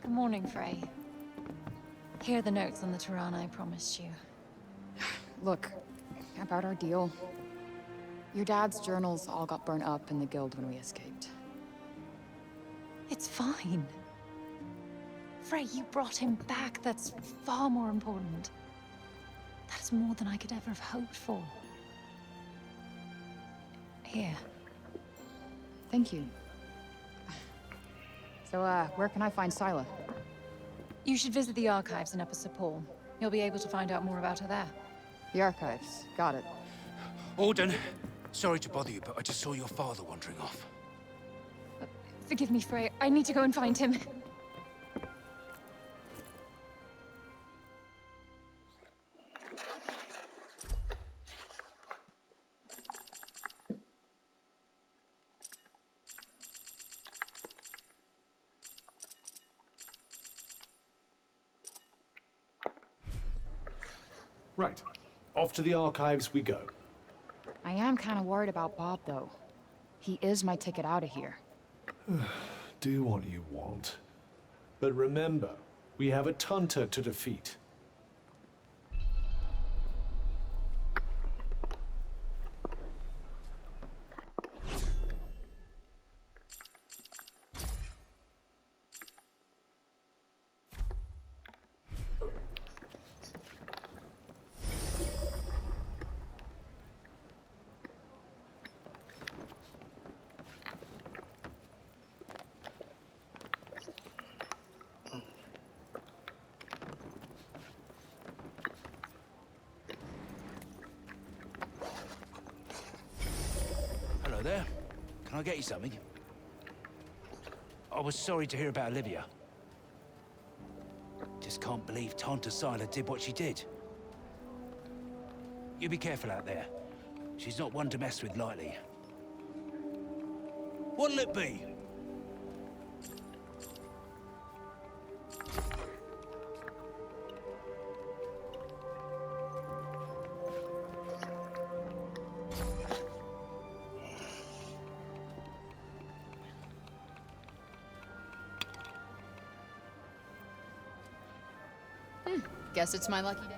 Good morning, Frey. Here are the notes on the Tirana I promised you. Look, about our deal. Your dad's journals all got burnt up in the guild when we escaped. It's fine. Frey, you brought him back. That's far more important. That is more than I could ever have hoped for. Here. Thank you. So, where can I find Scylla? You should visit the archives in Upper Sepul. You'll be able to find out more about her there. The archives. Got it. Alden, sorry to bother you, but I just saw your father wandering off. Forgive me, Frey. I need to go and find him. Right. Off to the archives we go. I am kind of worried about Bob, though. He is my ticket out of here. Do what you want. But remember, we have a Tunter to defeat. Hello there. Can I get you something? I was sorry to hear about Olivia. Just can't believe Tanta Scylla did what she did. You be careful out there. She's not one to mess with lightly. What'll it be? Guess it's my lucky day.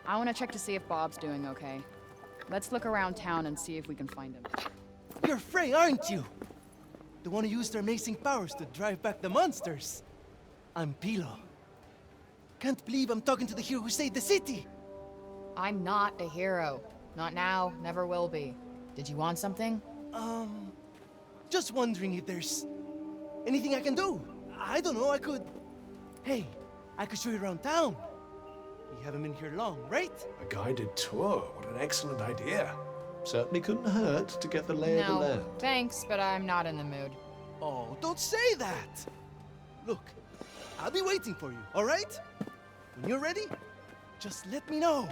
I want to check to see if Bob's doing okay. Let's look around town and see if we can find him. You're Frey, aren't you? The one who used her amazing powers to drive back the monsters. I'm Pilo. Can't believe I'm talking to the hero who saved the city. I'm not a hero. Not now, never will be. Did you want something? Just wondering if there's anything I can do. I don't know, I could... Hey, I could show you around town. We haven't been here long, right? A guided tour. What an excellent idea. Certainly couldn't hurt to get the lay of the No, land. thanks, but I'm not in the mood. Oh, don't say that! Look, I'll be waiting for you, all right? When you're ready, just let me know.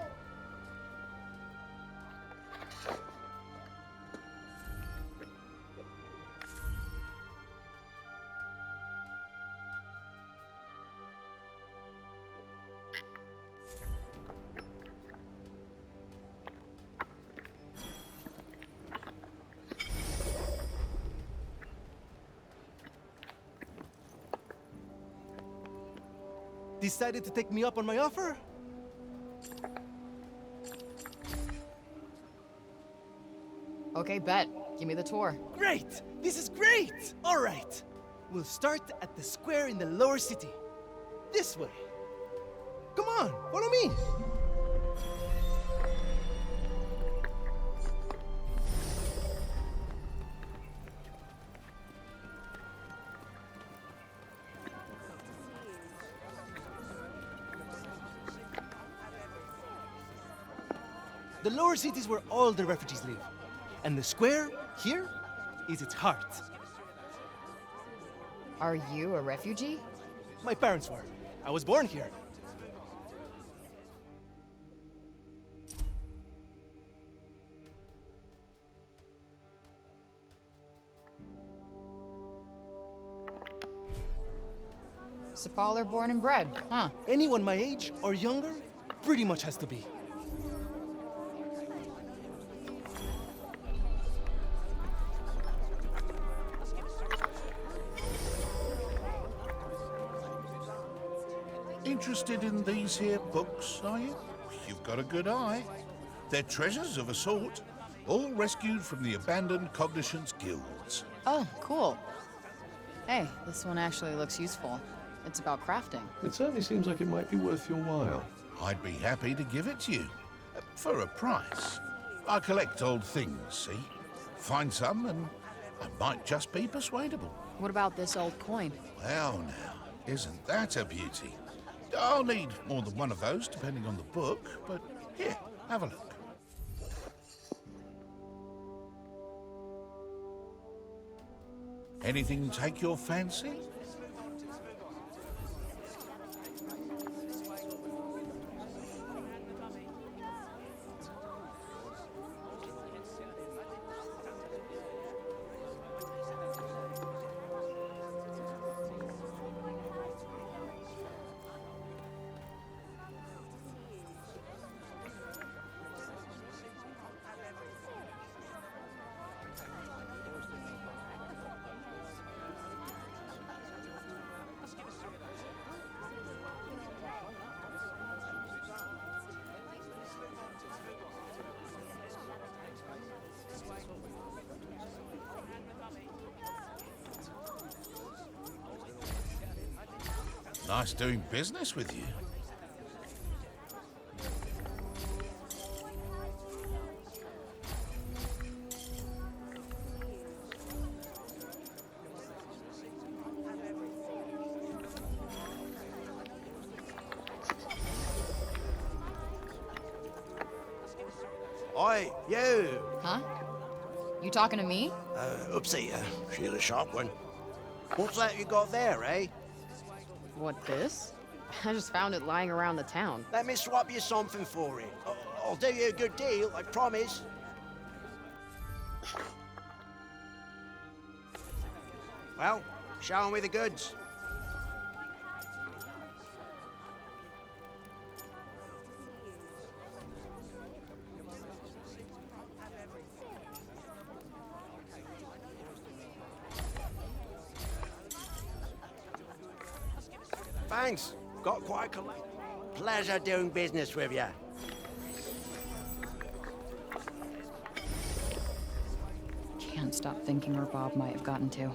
Decided to take me up on my offer? Okay, bet. Give me the tour. Great! This is great! All right. We'll start at the square in the lower city. This way. Come on, follow me. The lower city is where all the refugees live. And the square, here, is its heart. Are you a refugee? My parents were. I was born here. Sepaller born and bred, huh? Anyone my age or younger pretty much has to be. Interested in these here books, are you? You've got a good eye. They're treasures of a sort, all rescued from the abandoned Cognition's guilds. Oh, cool. Hey, this one actually looks useful. It's about crafting. It certainly seems like it might be worth your while. I'd be happy to give it to you. For a price. I collect old things, see? Find some and I might just be persuadable. What about this old coin? Well now, isn't that a beauty? I'll need more than one of those, depending on the book, but here, have a look. Anything take your fancy? Nice doing business with you. Oi, you! Huh? You talking to me? Oopsie, she's a sharp one. What's that you got there, eh? What, this? I just found it lying around the town. Let me swap you something for it. I'll do you a good deal, I promise. Well, show me the goods. Thanks. Got quite a collection. Pleasure doing business with you. Can't stop thinking where Bob might have gotten to.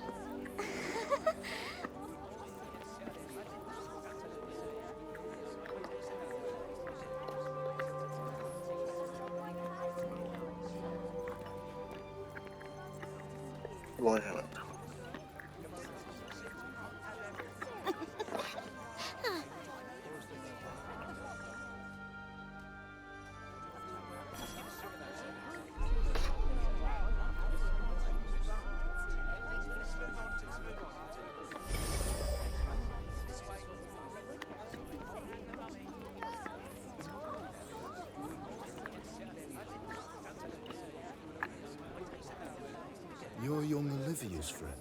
You're young Olivia's friend.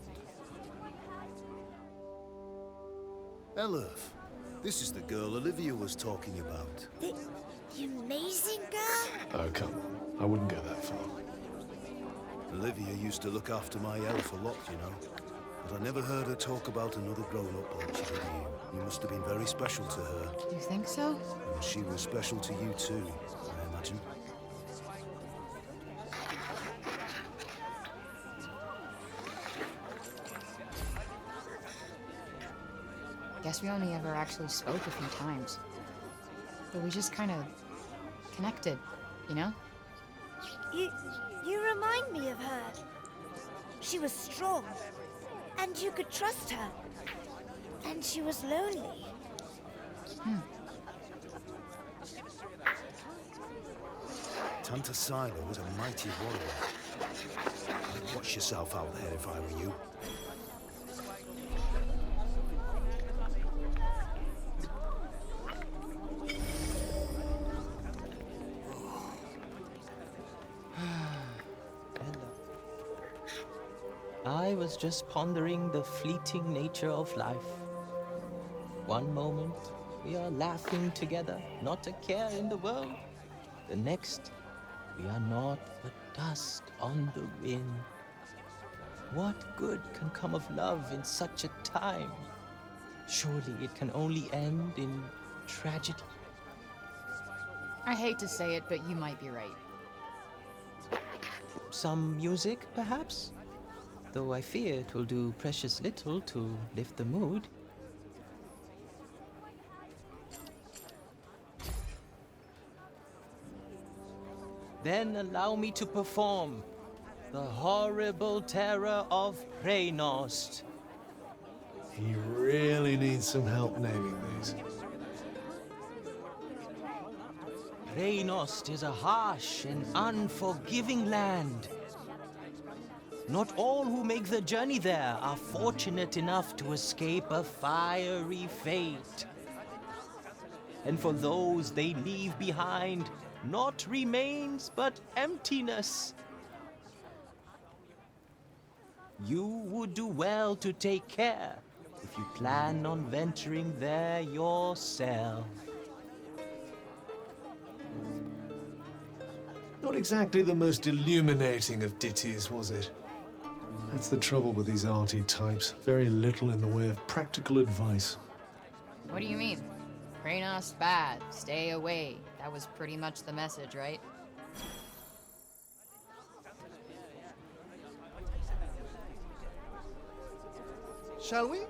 Elif, this is the girl Olivia was talking about. The amazing girl? Oh, come on. I wouldn't go that far. Olivia used to look after my elf a lot, you know. But I never heard her talk about another grown-up like she did you. You must have been very special to her. You think so? And she was special to you too, I imagine. Guess we only ever actually spoke a few times. But we just kind of connected, you know? You remind me of her. She was strong, and you could trust her. And she was lonely. Tanta Sila was a mighty warrior. I'd watch yourself out there if I were you. I was just pondering the fleeting nature of life. One moment, we are laughing together, not a care in the world. The next, we are not but dust on the wind. What good can come of love in such a time? Surely it can only end in tragedy. I hate to say it, but you might be right. Some music, perhaps? Though I fear it will do precious little to lift the mood. Then allow me to perform the horrible terror of Preynost. He really needs some help naming these. Preynost is a harsh and unforgiving land. Not all who make the journey there are fortunate enough to escape a fiery fate. And for those they leave behind, not remains but emptiness. You would do well to take care if you plan on venturing there yourself. Not exactly the most illuminating of ditties, was it? That's the trouble with these arty types. Very little in the way of practical advice. What do you mean? Preynost bad, stay away. That was pretty much the message, right? Shall we?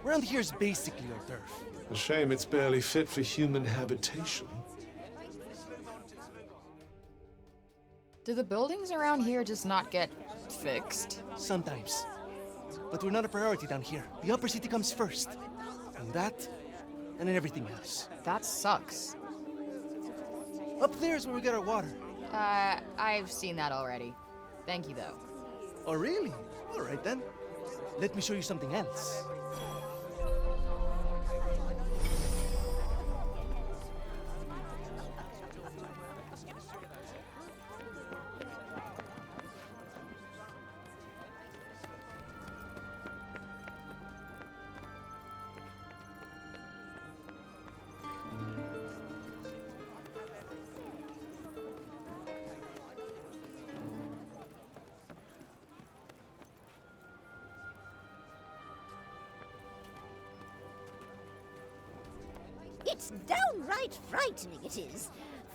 Around here's basically our turf. A shame it's barely fit for human habitation. Do the buildings around here just not get fixed? Sometimes. But we're not a priority down here. The upper city comes first. And that, and then everything else. That sucks. Up there is where we get our water. I've seen that already. Thank you, though. Oh, really? All right, then. Let me show you something else. It's downright frightening, it is.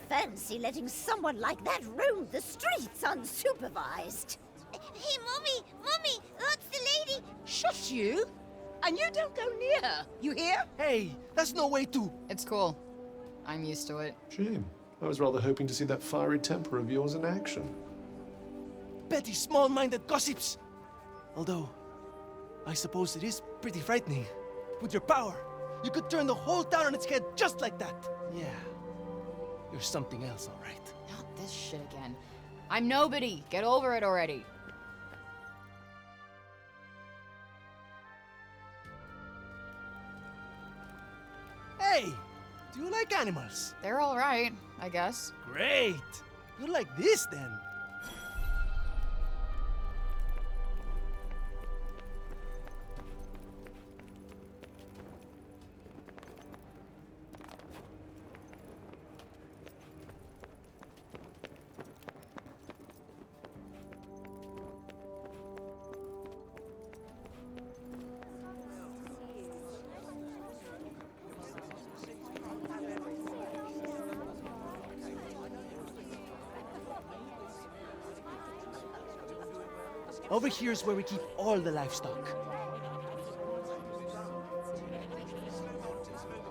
Fancy letting someone like that roam the streets unsupervised. Hey, Mommy, that's the lady. Shush you! And you don't go near her, you hear? Hey, that's no way to... It's cool. I'm used to it. Shame. I was rather hoping to see that fiery temper of yours in action. petty, small-minded gossips. Although, I suppose it is pretty frightening. With your power, you could turn the whole town on its head just like that. Yeah, you're something else, all right. Not this shit again. I'm nobody. Get over it already. Hey, do you like animals? They're all right, I guess. Great. You like this, then? Over here is where we keep all the livestock.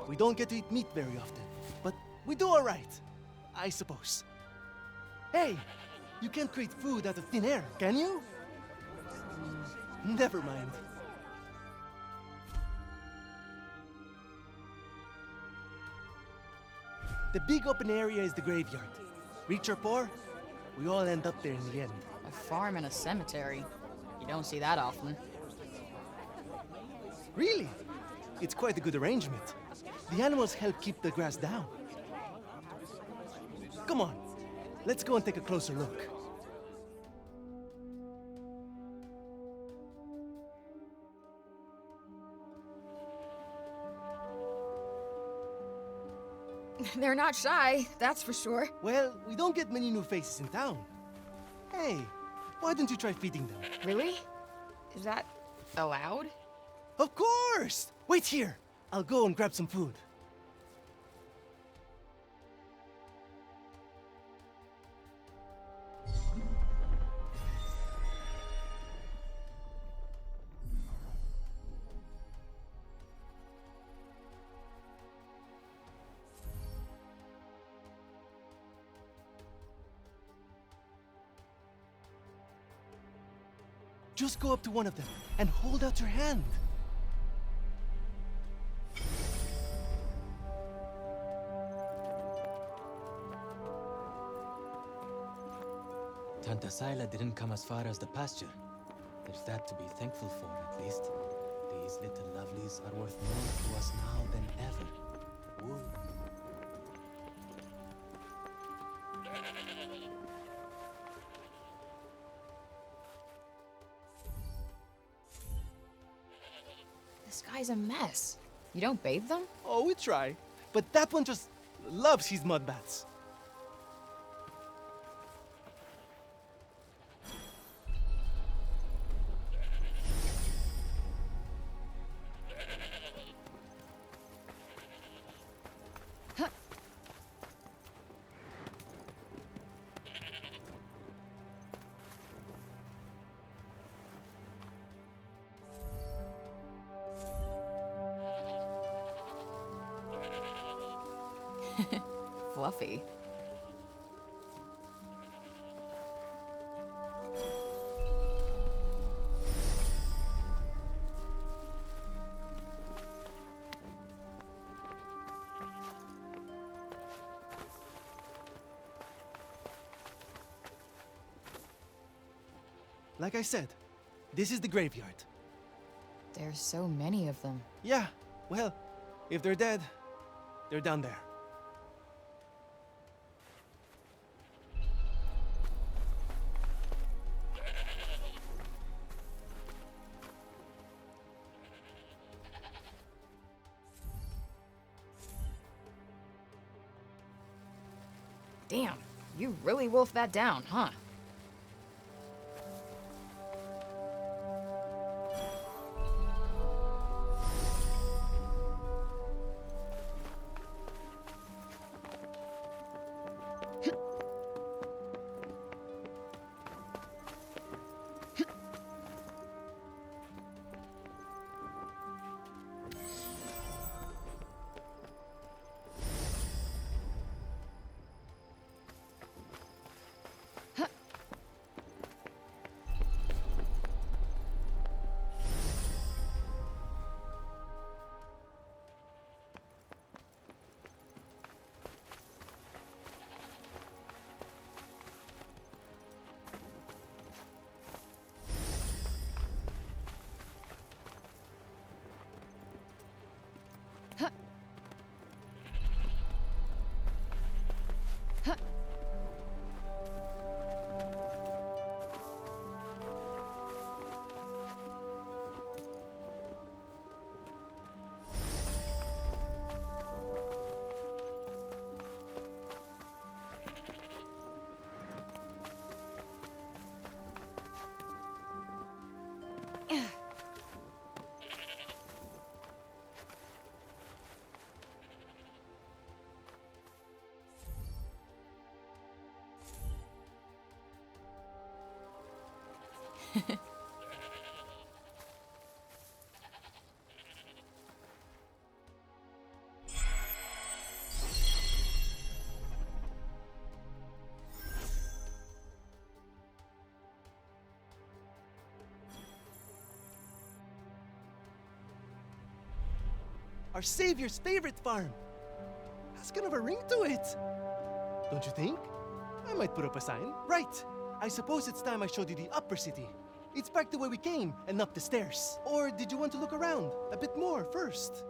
We don't get to eat meat very often, but we do all right, I suppose. Hey, you can't create food out of thin air, can you? Never mind. The big open area is the graveyard. Rich or poor, we all end up there in the end. A farm and a cemetery. You don't see that often. Really? It's quite a good arrangement. The animals help keep the grass down. Come on, let's go and take a closer look. They're not shy, that's for sure. Well, we don't get many new faces in town. Hey, why don't you try feeding them? Really? Is that allowed? Of course! Wait here. I'll go and grab some food. Just go up to one of them and hold out your hand. Tanta Sila didn't come as far as the pasture. There's that to be thankful for, at least. These little lovelies are worth more to us now than ever. Woo. This guy's a mess. You don't bathe them? Oh, we try. But that one just loves his mud baths. Fluffy. Like I said, this is the graveyard. There's so many of them. Yeah, well, if they're dead, they're down there. Damn, you really wolfed that down, huh? Our savior's favorite farm. Has kind of a ring to it. Don't you think? I might put up a sign. Right. I suppose it's time I showed you the upper city. It's back the way we came and up the stairs. Or did you want to look around a bit more first?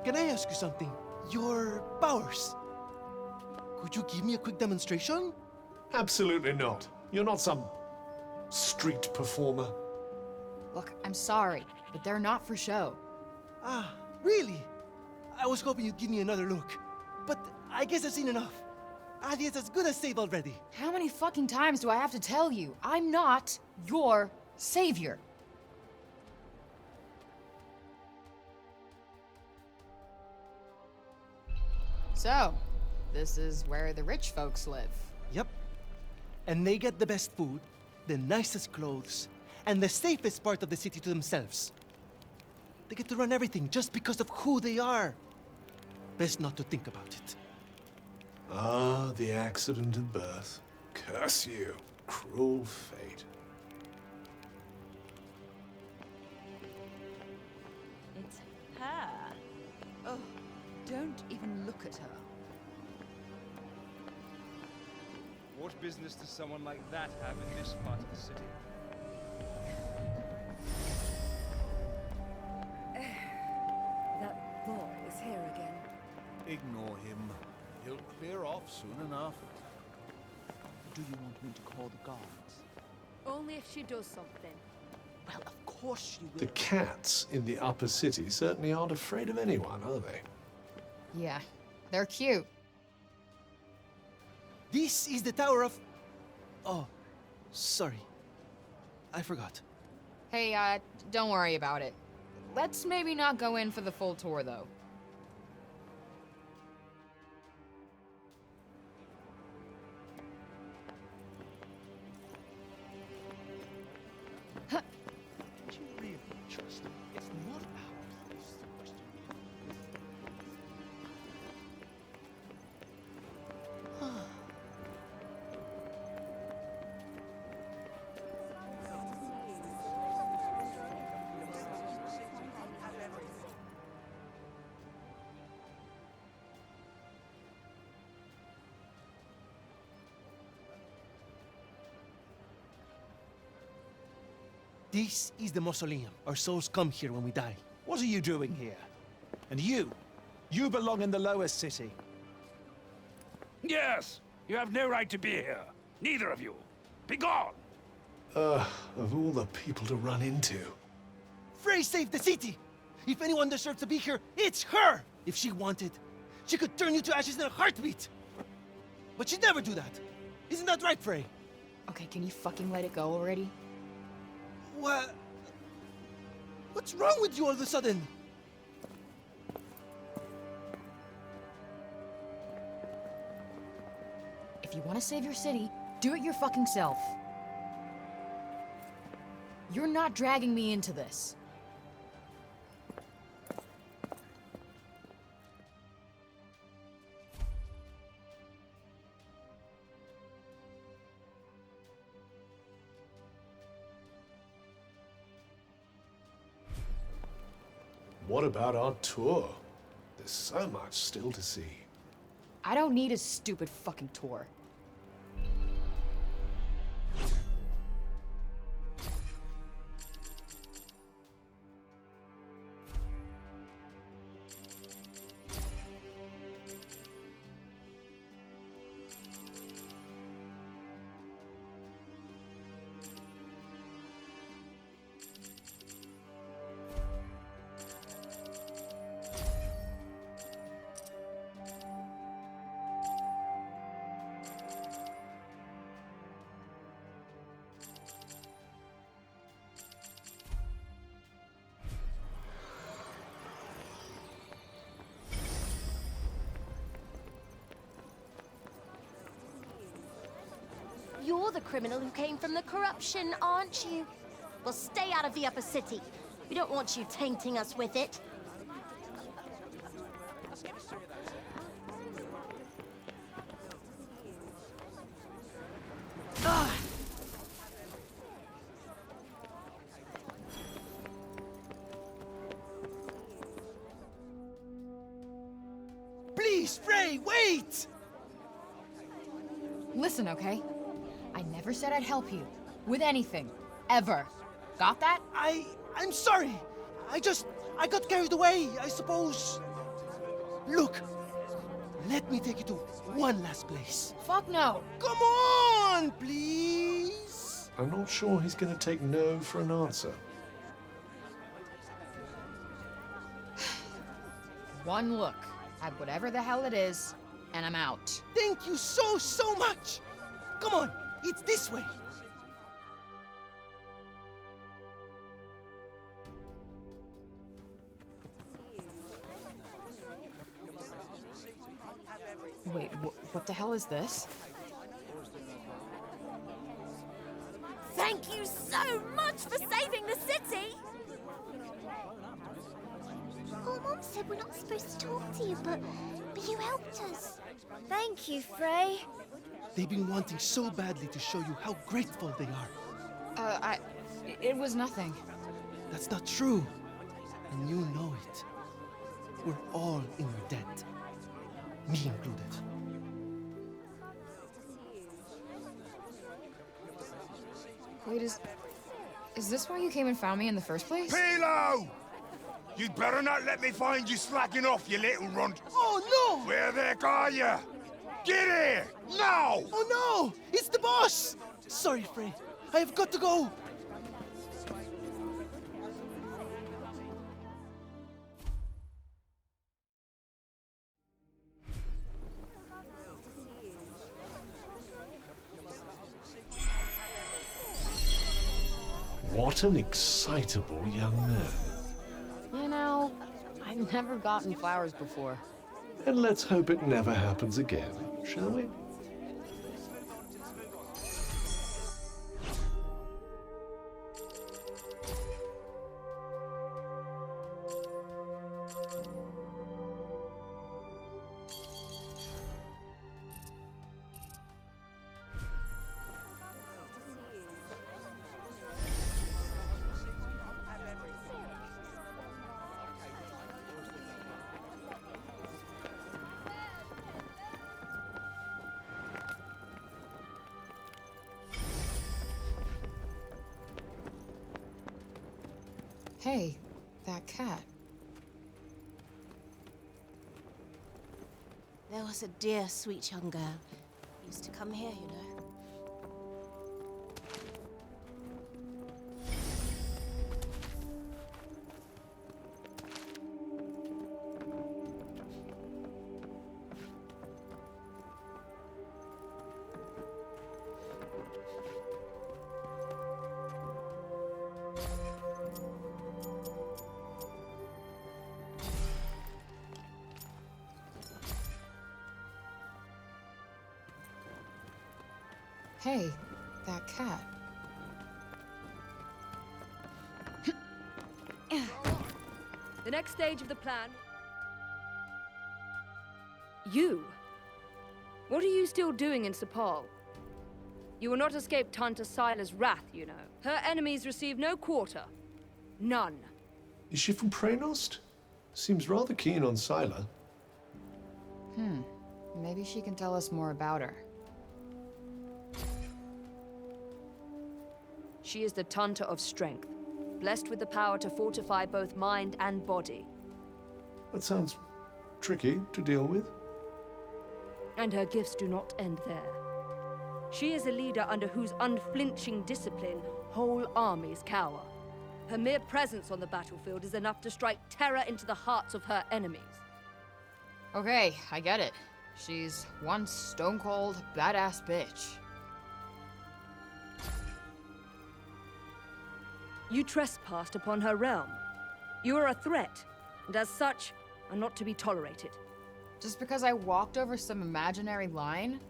can I ask you something? Your powers. Could you give me a quick demonstration? Absolutely not. You're not some street performer. Look, I'm sorry, but they're not for show. Ah, really? I was hoping you'd give me another look. But I guess I've seen enough. Adi is as good as saved already. How many fucking times do I have to tell you? I'm not your savior. So, this is where the rich folks live. Yep. And they get the best food, the nicest clothes, and the safest part of the city to themselves. They get to run everything just because of who they are. Best not to think about it. Ah, the accident of birth. Curse you, cruel fate. It's her. Oh, don't even look at her. What business does someone like that have in this part of the city? That boy is here again. Ignore him. He'll clear off soon enough. Do you want me to call the guards? Only if she does something. Well, of course you will. The cats in the upper city certainly aren't afraid of anyone, are they? Yeah, they're cute. This is the Tower of... Oh, sorry. I forgot. Hey, don't worry about it. Let's maybe not go in for the full tour, though. Do you really trust him? It's not our place to question This is the mausoleum. Our souls come here when we die. What are you doing here? And you? You belong in the lower city. Yes! You have no right to be here. Neither of you. Be gone! Of all the people to run into. Frey saved the city! If anyone deserves to be here, it's her! If she wanted, she could turn you to ashes in a heartbeat! But she'd never do that. Isn't that right, Frey? Okay, can you fucking let it go already? What? What's wrong with you all of a sudden? If you want to save your city, do it your fucking self. You're not dragging me into this. What about our tour? There's so much still to see. I don't need a stupid fucking tour. You're the criminal who came from the corruption, aren't you? Well, stay out of the upper city. We don't want you tainting us with it. Please, Frey, wait! Listen, okay? I never said I'd help you. With anything. Ever. Got that? I'm sorry. I got carried away, I suppose. Look! Let me take you to one last place. Fuck no! Come on, please! I'm not sure he's going to take no for an answer. One look at whatever the hell it is, and I'm out. Thank you so much! Come on, it's this way. Wait, what the hell is this? Thank you so much for saving the city! Oh, Mom said we're not supposed to talk to you, but you helped us. Thank you, Frey. They've been wanting so badly to show you how grateful they are. It was nothing. That's not true. And you know it. We're all in your debt. Me included. Wait, is this why you came and found me in the first place? Pilo! You'd better not let me find you slacking off, you little runt. Oh, no! Where the heck are you? Get here! Now! Oh, no! It's the boss! Sorry, Frey. I have got to go. What an excitable young man. You know, I've never gotten flowers before. And let's hope it never happens again, shall we? Hey, that cat. There was a dear, sweet young girl. Used to come here, you know. Hey, that cat. The next stage of the plan... You? What are you still doing in Sepal? You will not escape Tanta Sila's wrath, you know. Her enemies receive no quarter. None. Is she from Praenost? Seems rather keen on Sila. Maybe she can tell us more about her. She is the Tanta of Strength, blessed with the power to fortify both mind and body. That sounds tricky to deal with. And her gifts do not end there. She is a leader under whose unflinching discipline whole armies cower. Her mere presence on the battlefield is enough to strike terror into the hearts of her enemies. Okay, I get it. She's one stone-cold, badass bitch. You trespassed upon her realm. You are a threat, and as such, are not to be tolerated. Just because I walked over some imaginary line?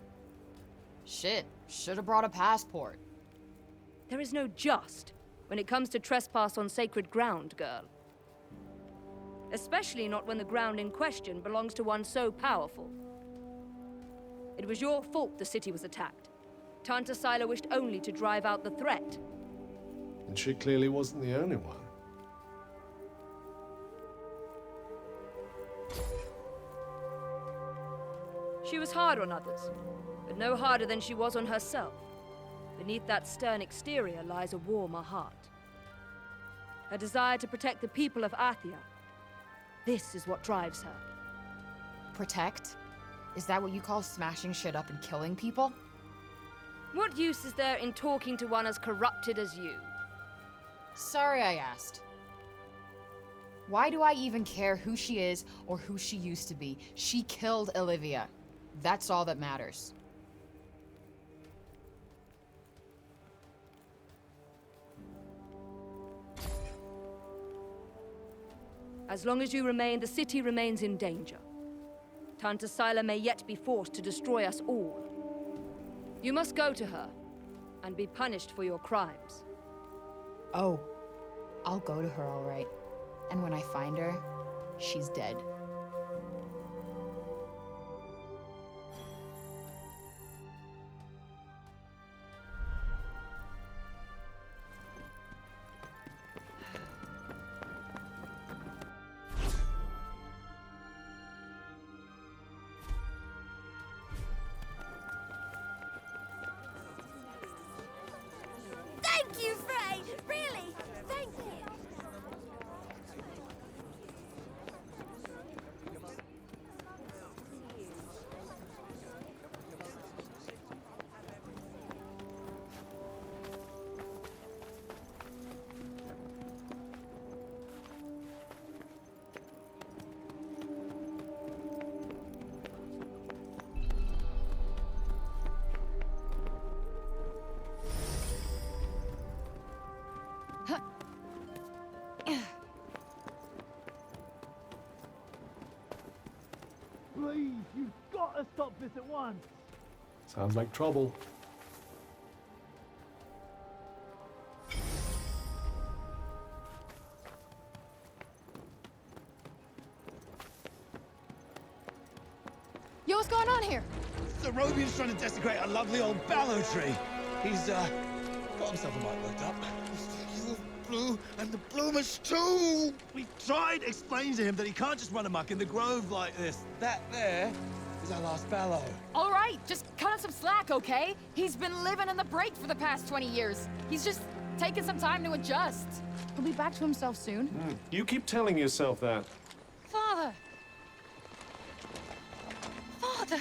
Shit, should've brought a passport. There is no just when it comes to trespass on sacred ground, girl. Especially not when the ground in question belongs to one so powerful. It was your fault the city was attacked. Tanta Sila wished only to drive out the threat. And she clearly wasn't the only one. She was hard on others, but no harder than she was on herself. Beneath that stern exterior lies a warmer heart. Her desire to protect the people of Athia. This is what drives her. Protect? Is that what you call smashing shit up and killing people? What use is there in talking to one as corrupted as you? Sorry I asked. Why do I even care who she is or who she used to be? She killed Olivia. That's all that matters. As long as you remain, the city remains in danger. Tanta Sila may yet be forced to destroy us all. You must go to her, and be punished for your crimes. Oh, I'll go to her, all right. And when I find her, she's dead. Thank you, Frey! Really! Thank you! Please, you've got to stop this at once. Sounds like trouble. Yo, what's going on here? The Robian's trying to desecrate a lovely old ballow tree. He's, got himself a mite worked up. Blue and the bloomers too! We tried explaining to him that he can't just run amok in the grove like this. That there is our last ballow. All right, just cut him some slack, okay? He's been living in the break for the past 20 years. He's just taking some time to adjust. He'll be back to himself soon. You keep telling yourself that. Father! Father!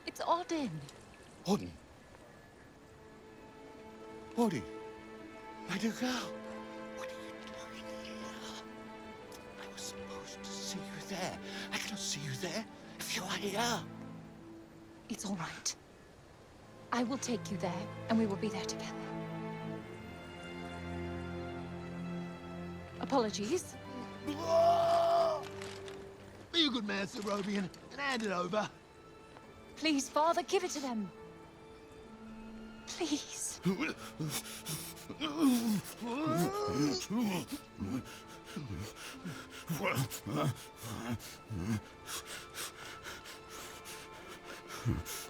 It's Odin. Odin. Odin. My dear girl. What are you doing here? I was supposed to see you there. I cannot see you there if you are here. It's all right. I will take you there, and we will be there together. Apologies. Be a good man, Sir Robian, and hand it over. Please, Father, give it to them. Please.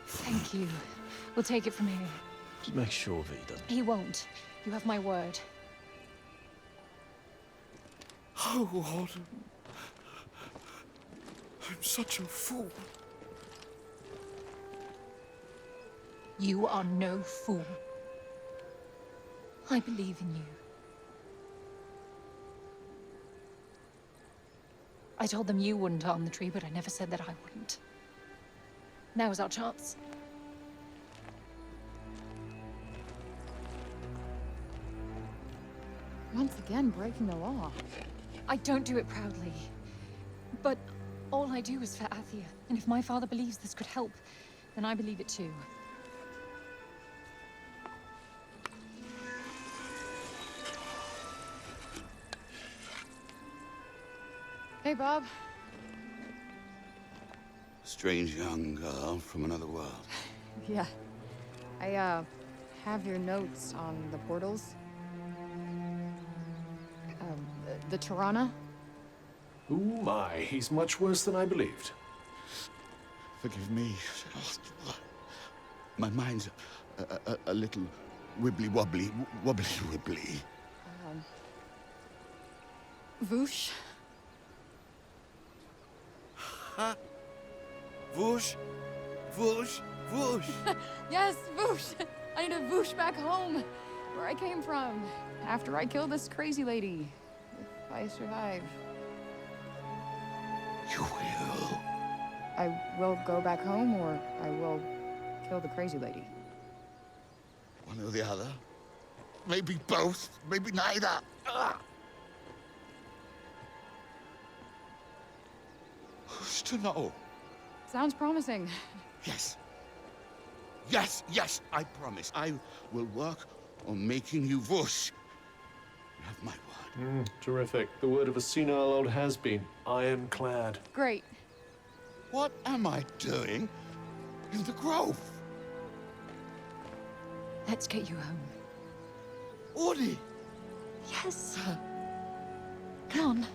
Thank you. We'll take it from here. Just make sure that he doesn't. He won't. You have my word. Oh, Odin. I'm such a fool. You are no fool. I believe in you. I told them you wouldn't harm the tree, but I never said that I wouldn't. Now is our chance. Once again, breaking the law. I don't do it proudly. But all I do is for Athia. And if my father believes this could help, then I believe it too. Hey, Bob. Strange young girl from another world. Yeah. I, have your notes on the portals. The Tirana? Oh my, he's much worse than I believed. Forgive me. My mind's a little wibbly-wobbly, wobbly-wibbly. Voosh? Huh? Whoosh, whoosh, whoosh. Yes, Voosh! I need to Voosh back home, where I came from, after I killed this crazy lady. If I survive. You will. I will go back home, or I will kill the crazy lady. One or the other. Maybe both, maybe neither. Who's to know? Sounds promising. Yes. Yes, yes, I promise. I will work on making you Vush. You have my word. Terrific. The word of a senile old has-been. Ironclad. Great. What am I doing in the grove? Let's get you home. Audie! Yes. Come on.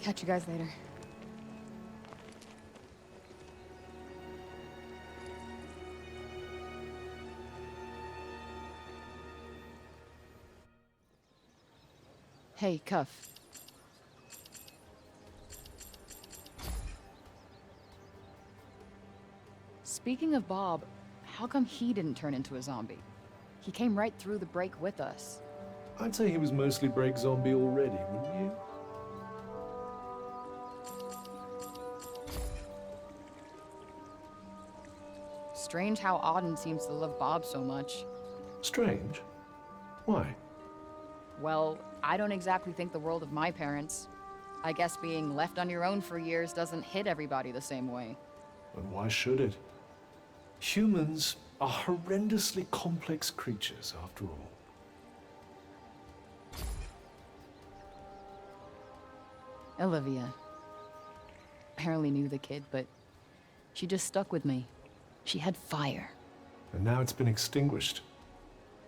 Catch you guys later. Hey, Cuff. Speaking of Bob, how come he didn't turn into a zombie? He came right through the break with us. I'd say he was mostly break zombie already, wouldn't you? Strange how Auden seems to love Bob so much. Strange? Why? Well, I don't exactly think the world of my parents. I guess being left on your own for years doesn't hit everybody the same way. And why should it? Humans are horrendously complex creatures, after all. Olivia. Barely knew the kid, but she just stuck with me. She had fire. And now it's been extinguished.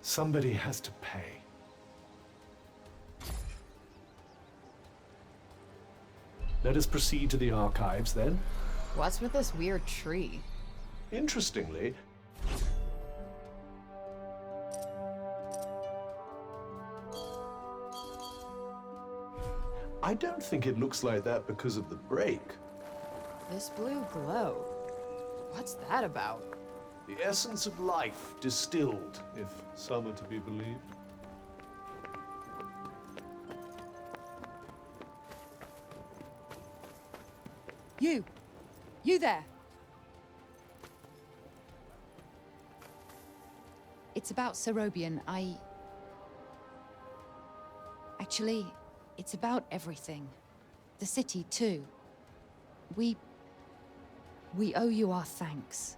Somebody has to pay. Let us proceed to the archives, then. What's with this weird tree? Interestingly, I don't think it looks like that because of the break. This blue glow. What's that about? The essence of life distilled, if some are to be believed. You there. It's about Serobian. Actually, it's about everything. The city, too. We owe you our thanks.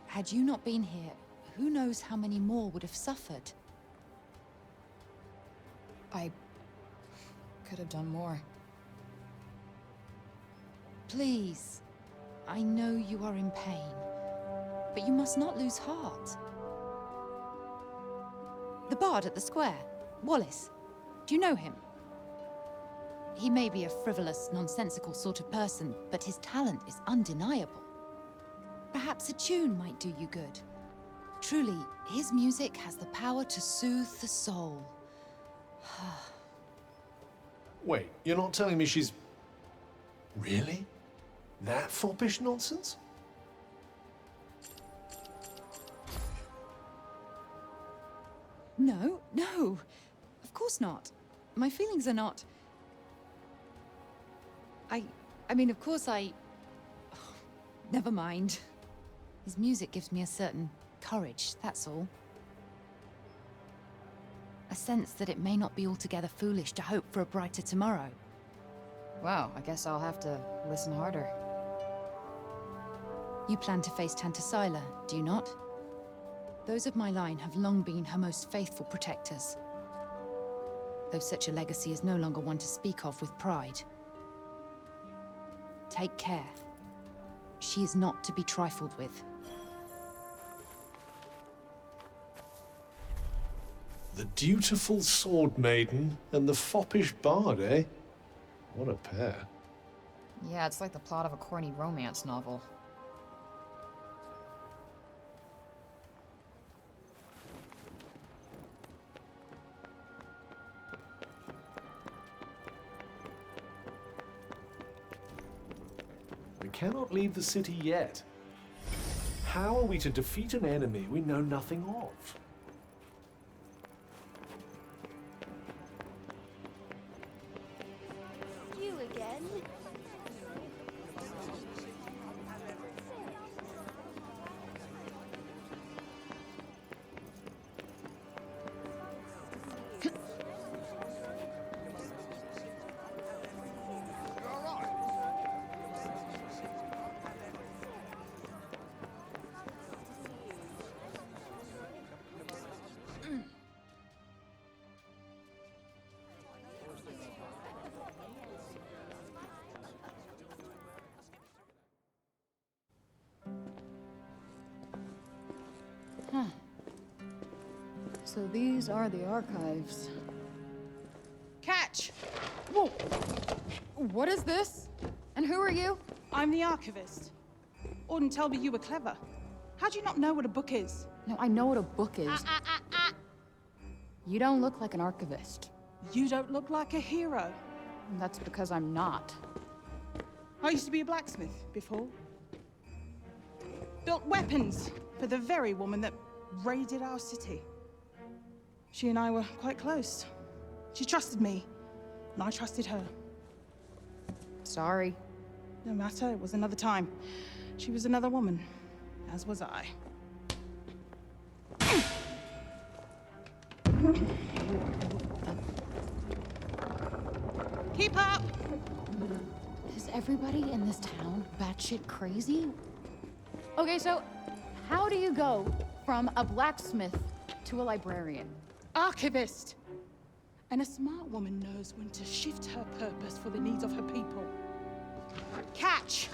Had you not been here, who knows how many more would have suffered? I could have done more. Please. I know you are in pain, but you must not lose heart. The bard at the square, Wallace. Do you know him? He may be a frivolous, nonsensical sort of person, but his talent is undeniable. Perhaps a tune might do you good. Truly, his music has the power to soothe the soul. Wait, you're not telling me she's... Really? That foppish nonsense? No, no. Of course not. My feelings are not... I mean, of course never mind. His music gives me a certain courage, that's all. A sense that it may not be altogether foolish to hope for a brighter tomorrow. Wow, I guess I'll have to listen harder. You plan to face Tantasila, do you not? Those of my line have long been her most faithful protectors. Though such a legacy is no longer one to speak of with pride. Take care. She is not to be trifled with. The dutiful sword maiden and the foppish bard, eh? What a pair. Yeah, it's like the plot of a corny romance novel. We cannot leave the city yet. How are we to defeat an enemy we know nothing of? You again? So these are the archives. Catch! Whoa! What is this? And who are you? I'm the archivist. Auden told me you were clever. How do you not know what a book is? No, I know what a book is. You don't look like an archivist. You don't look like a hero. That's because I'm not. I used to be a blacksmith before. Built weapons for the very woman that raided our city. She and I were quite close. She trusted me, and I trusted her. Sorry. No matter, it was another time. She was another woman, as was I. Keep up! Is everybody in this town batshit crazy? Okay, so how do you go from a blacksmith to a librarian? Archivist! And a smart woman knows when to shift her purpose for the needs of her people. Catch!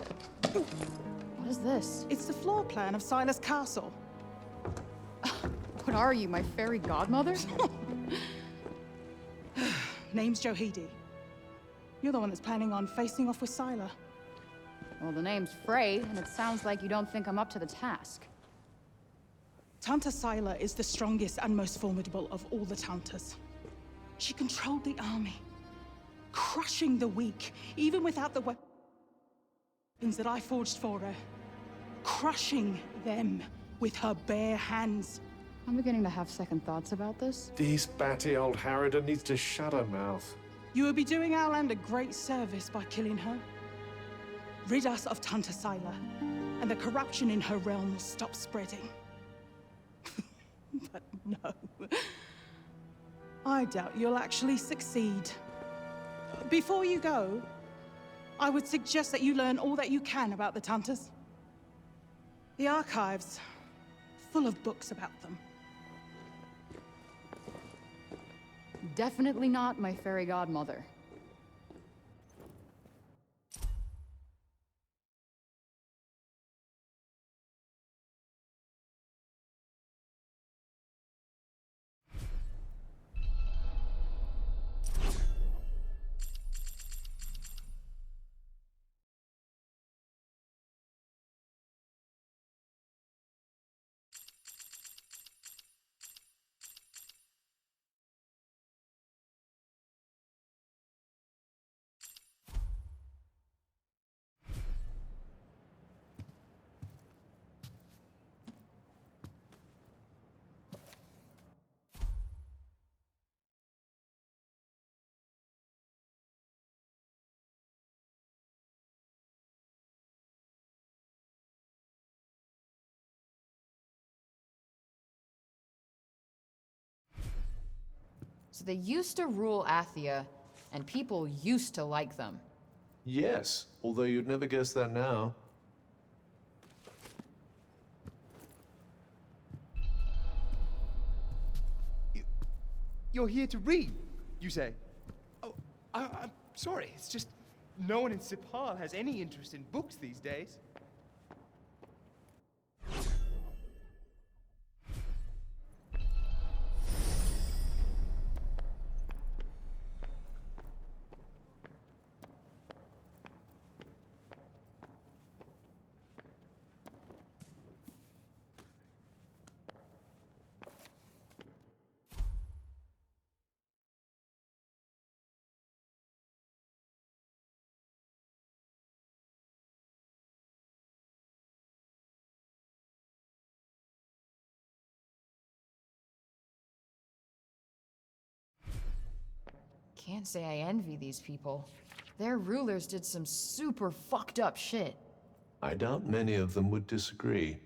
What is this? It's the floor plan of Silas Castle. What are you, my fairy godmother? Name's Johidi. You're the one that's planning on facing off with Sila. Well, the name's Frey, and it sounds like you don't think I'm up to the task. Tanta Sila is the strongest and most formidable of all the Tantas. She controlled the army, crushing the weak, even without the weapons that I forged for her. Crushing them with her bare hands. I'm beginning to have second thoughts about this. This batty old harridan needs to shut her mouth. You would be doing our land a great service by killing her. Rid us of Tanta Sila, and the corruption in her realm will stop spreading. But no. I doubt you'll actually succeed. Before you go, I would suggest that you learn all that you can about the Tantas. The archives, full of books about them. Definitely not my fairy godmother. So they used to rule Athia, and people used to like them. Yes, although you'd never guess that now. You're here to read, you say? Oh, I'm sorry. It's just no one in Sipal has any interest in books these days. Can't say I envy these people. Their rulers did some super fucked up shit. I doubt many of them would disagree.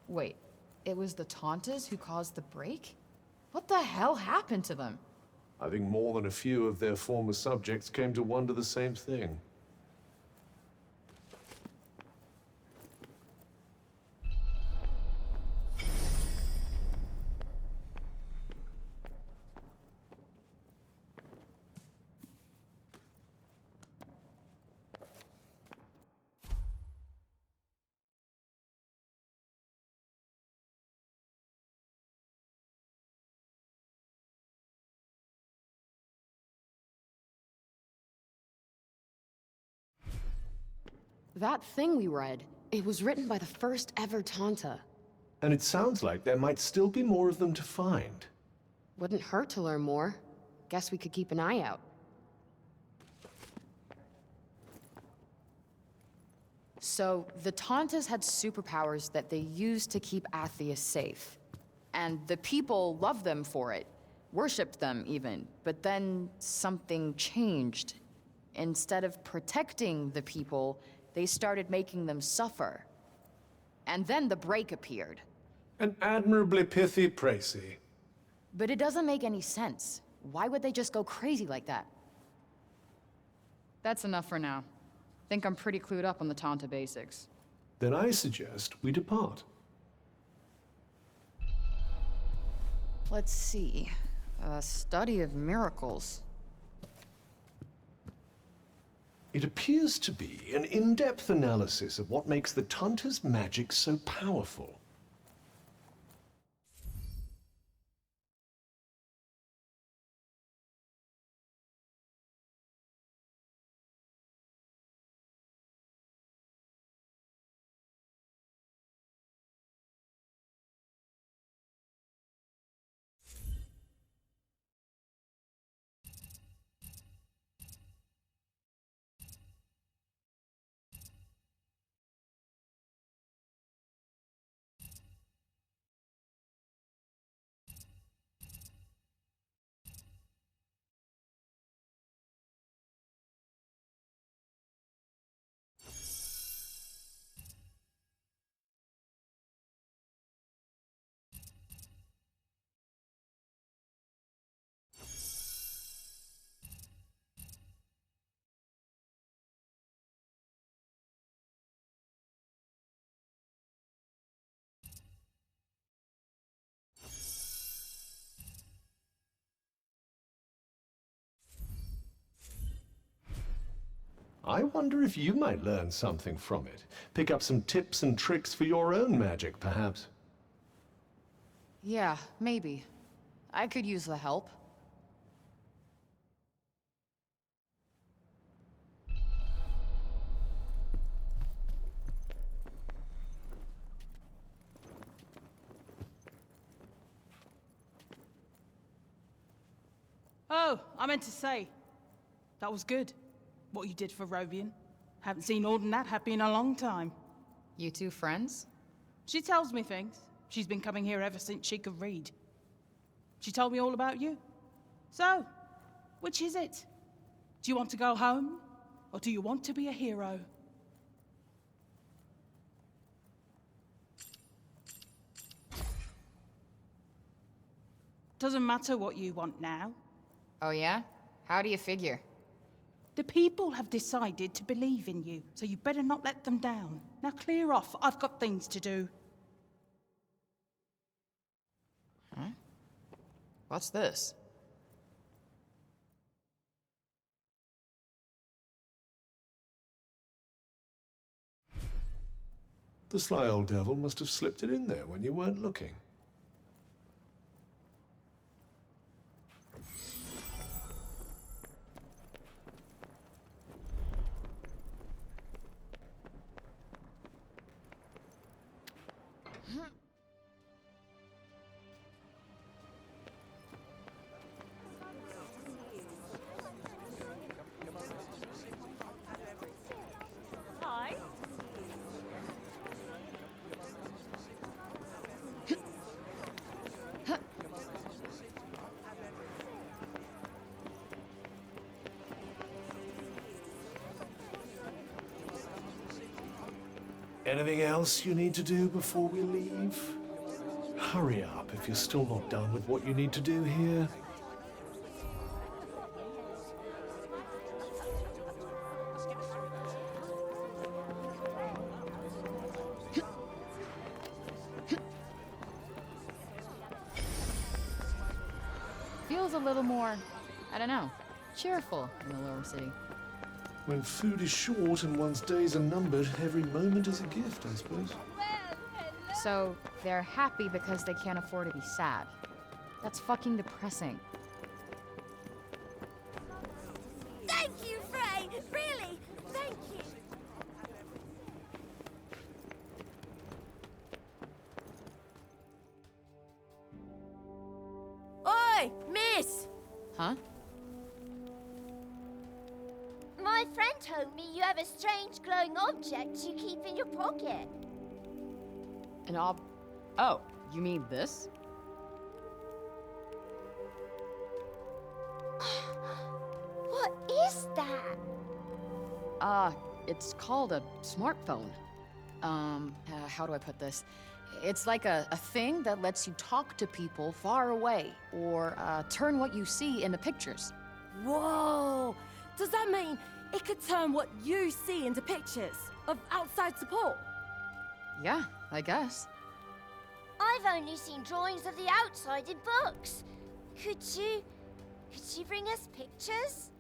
Wait, it was the Tauntas who caused the break? What the hell happened to them? I think more than a few of their former subjects came to wonder the same thing. That thing we read, it was written by the first ever Tanta. And it sounds like there might still be more of them to find. Wouldn't hurt to learn more. Guess we could keep an eye out. So, the Tauntas had superpowers that they used to keep Athia safe. And the people loved them for it. Worshipped them, even. But then, something changed. Instead of protecting the people, they started making them suffer. And then the break appeared. An admirably pithy précis. But it doesn't make any sense. Why would they just go crazy like that? That's enough for now. Think I'm pretty clued up on the Tanta basics. Then I suggest we depart. Let's see. A study of miracles. It appears to be an in-depth analysis of what makes the Tanta's magic so powerful. I wonder if you might learn something from it. Pick up some tips and tricks for your own magic, perhaps. Yeah, maybe. I could use the help. Oh, I meant to say, that was good. What you did for Robian. Haven't seen Auden that happy in a long time. You two friends? She tells me things. She's been coming here ever since she could read. She told me all about you. So, which is it? Do you want to go home? Or do you want to be a hero? Doesn't matter what you want now. Oh yeah? How do you figure? The people have decided to believe in you, so you better not let them down. Now clear off, I've got things to do. Huh? What's this? The sly old devil must have slipped it in there when you weren't looking. Hi. Anything else you need to do before we leave? hurry up if you're still not done with what you need to do here. Feels a little more, I don't know, cheerful in the lower city. When food is short and one's days are numbered, every moment is a gift, I suppose. So, they're happy because they can't afford to be sad. That's fucking depressing. Thank you, Frey! Really! Thank you! Oi, miss! Huh? My friend told me you have a strange glowing object you keep in your pocket. An Oh, you mean this? What is that? It's called a smartphone. How do I put this? It's like a thing that lets you talk to people far away, or turn what you see into pictures. Whoa! Does that mean it could turn what you see into pictures of outside support? Yeah, I guess. I've only seen drawings of the outside in books. Could you bring us pictures?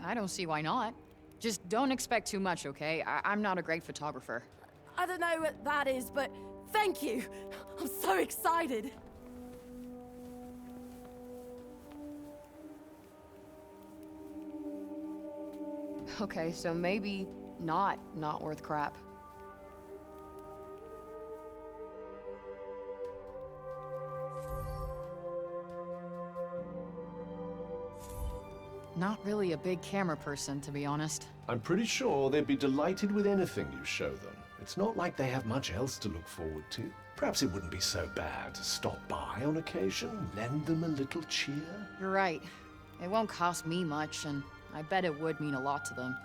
I don't see why not. Just don't expect too much, okay? I'm not a great photographer. I don't know what that is, but thank you. I'm so excited. Okay, so maybe not worth crap. Not really a big camera person, to be honest. I'm pretty sure they'd be delighted with anything you show them. It's not like they have much else to look forward to. Perhaps it wouldn't be so bad to stop by on occasion, lend them a little cheer. You're right. It won't cost me much, and I bet it would mean a lot to them.